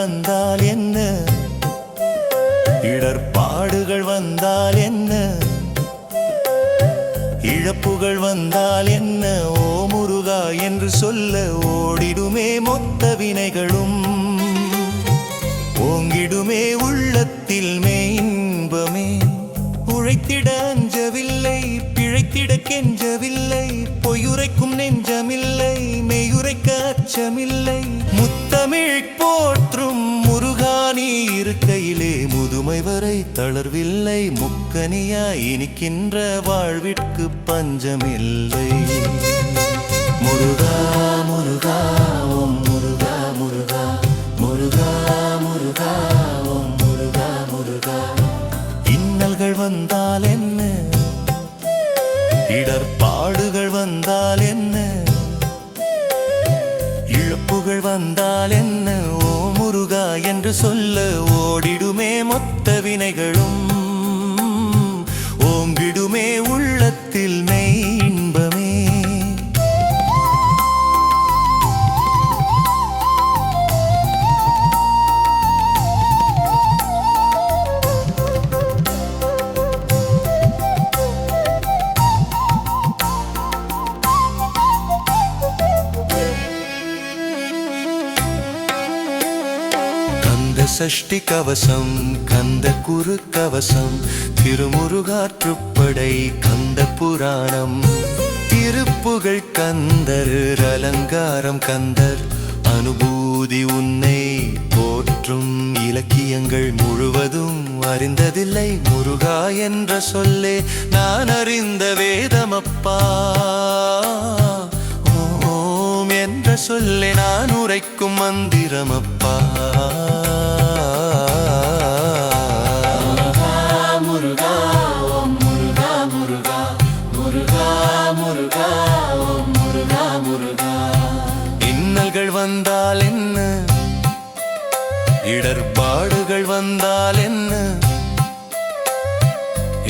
வந்தால் என்ன, இடர்பாடுகள் வந்தால் என்ன, இழப்புகள் வந்தால் என்ன, ஓ முருகா என்று சொல்ல ஓடிடுமே மொத்த வினைகளும், ஓங்கிடுமே உள்ளத்தில் மெய்ன்பமே. உழைத்திட அஞ்சவில்லை, பிழைத்திட கெஞ்சவில்லை, பொய்யுரைக்கும் நெஞ்சமில்லை, மெய்யுரைக்க அச்சமில்லை. முத்தமிழ் போற்றும் முருகா நீ இருக்கையிலே முதுமை வரை தளர்வில்லை, முக்கனியாய் இனிக்கின்ற வாழ்விற்கு பஞ்சமில்லை. முருகா முருகா ஓம் முருகா முருகா, முருகா முருகா ஓம் முருகா முருகா. இன்னல்கள் வந்தால் என்ன, இடர்பாடுகள் வந்தால் என்ன, இழப்புகள் வந்தால் என்ன, ஓ முருகா என்று சொல்ல ஓடிடுமே மொத்த வினைகளும், ஓங்கிடுமே உள்ளத்தில் மெய்ன்பமே. சஷ்டி கவசம் கந்த குரு கவசம், திருமுருகாற்றுப்படை கந்த புராணம், திருப்புகழ் கந்தர் அலங்காரம் கந்தர் அனுபூதி உன்னை போற்றும் இலக்கியங்கள் முழுவதும் அறிந்ததில்லை முருகா என்ற சொல்லே நான் அறிந்த வேதமப்பா. ஓம் என்ற சொல்லே நான் உரைக்கும் மந்திரமப்பா. இன்னல்கள் வந்தால் என்ன, இடர்பாடுகள் வந்தால் என்ன,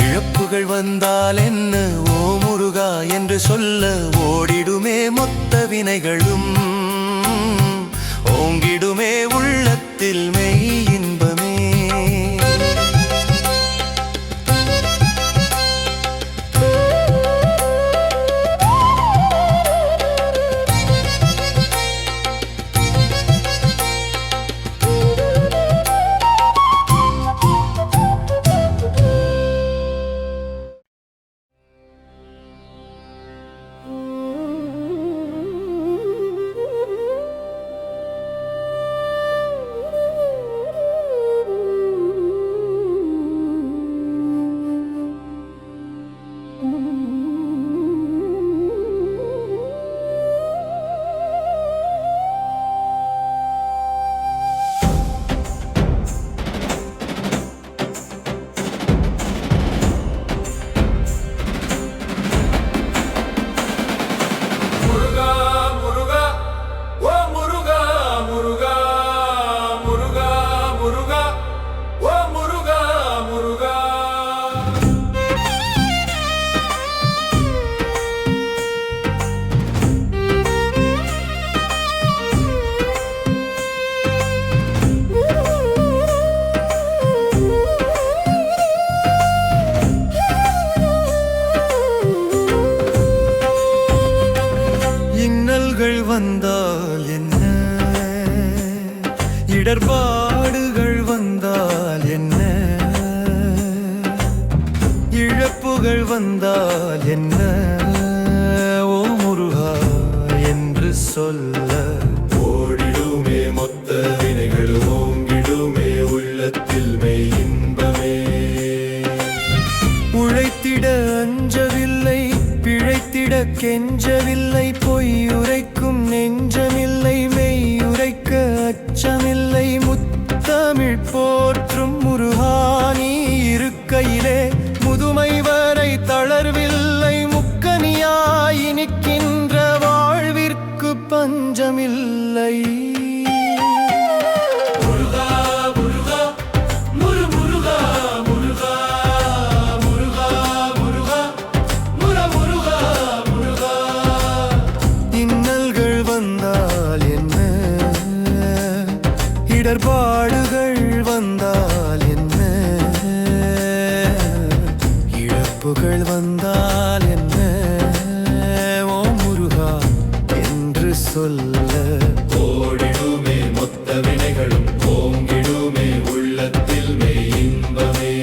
இழப்புகள் வந்தால் என்ன, ஓ முருகா என்று சொல்ல ஓடிடுமே மொத்த வினைகளும், ஓங்கிடுமே உள்ளத்தில் மெய் இன்பமே. வந்தால் என்ன, இடர்பாடுகள் வந்தால் என்ன, இழப்புகள் வந்தால் என்ன, ஓ முருகா என்று சொல்ல ஓடிடுமே மொத்த வினைகள், ஓங்கிடுமே உள்ளத்தில் மெய் இன்பமே. உழைத்திட அஞ்சவில்லை, பிழைத்திட கெஞ்சவில்லை, பொய்யுரைக்கும் நெஞ்சமில்லை, மெய்யுரைக்க அச்சமில்லை. முத்தமிழ் போற்றும் முருகா நீ இருக்கையிலே முதுமை வரை தளர்வில்லை, முக்கனியாய் நிற்கின்ற வாழ்விற்கு பஞ்சமில்லை. இடர்பாடுகள் வந்தால் என்ன, இழப்புகள் வந்தால் என்ன, ஓ முருகா என்று சொல்ல ஓடிடுமே மொத்த வினைகளும் ஓங்கிடுமே உள்ளத்தில் மெய் இன்பமே.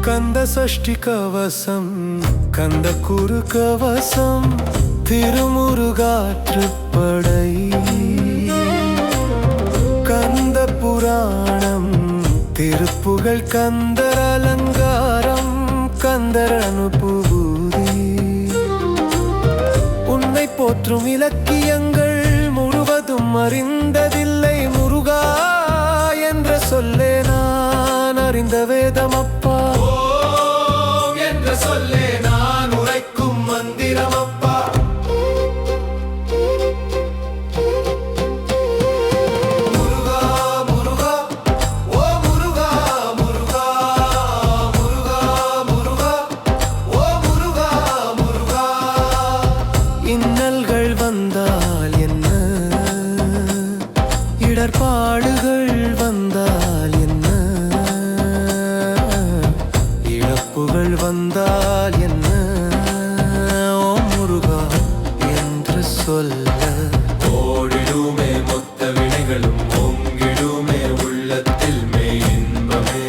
கந்த சஷ்டி கவசம் கந்த குரு கவசம் திருமுருகாற்றுப்படை கந்த புராணம் திருப்புகழ் கந்தர் அலங்காரம் கந்தர் அனுபூதி உன்னை போற்றும் இலக்கியங்கள் முழுவதும் அறிந்ததில்லை முருகா என்ற சொல்லே நான் அறிந்த வேதம் அப்பா என்ற சொல்லே நான் உரைக்கும் மந்திரம் அப்பா. முருகா முருகா ஓ முருகா முருகா முருகா முருகா ஓ முருகா முருகா. இன்னல்கள் வந்தால் என்ன, இடர்பாடுகள் வந்தால் என்ன, இழப்புகள் வந்தால் என்ன, ஓ முருகா என்று சொல்ல ஓடிடுமே மொத்த வினைகளும் ஓங்கிடுமே உள்ளத்தில் மெய் இன்பமே.